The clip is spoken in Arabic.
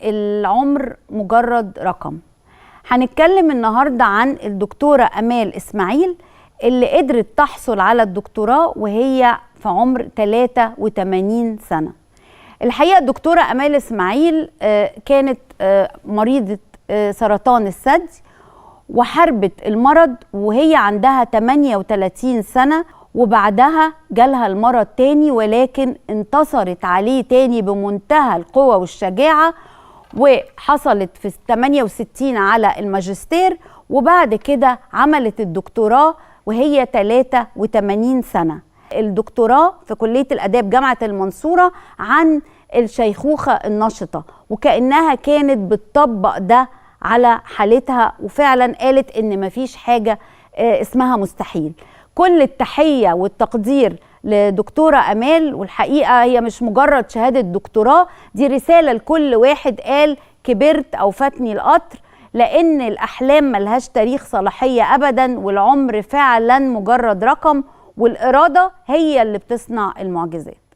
العمر مجرد رقم. هنتكلم النهاردة عن الدكتورة أمال إسماعيل اللي قدرت تحصل على الدكتوراه وهي في عمر 83 سنة. الحقيقة الدكتورة أمال إسماعيل كانت مريضة سرطان الثدي وحاربت المرض وهي عندها 38 سنة، وبعدها جالها المرض تاني ولكن انتصرت عليه تاني بمنتهى القوة والشجاعة، وحصلت في 68 على الماجستير، وبعد كده عملت الدكتوراه وهي 83 سنة. الدكتوراه في كلية الآداب جامعة المنصورة عن الشيخوخة النشطة، وكأنها كانت بتطبق ده على حالتها، وفعلا قالت إن مفيش حاجة اسمها مستحيل. كل التحية والتقدير لدكتورة أمال، والحقيقة هي مش مجرد شهادة دكتوراه، دي رسالة لكل واحد قال كبرت أو فاتني القطر، لأن الأحلام ملهاش تاريخ صلاحية أبدا، والعمر فعلا مجرد رقم، والإرادة هي اللي بتصنع المعجزات.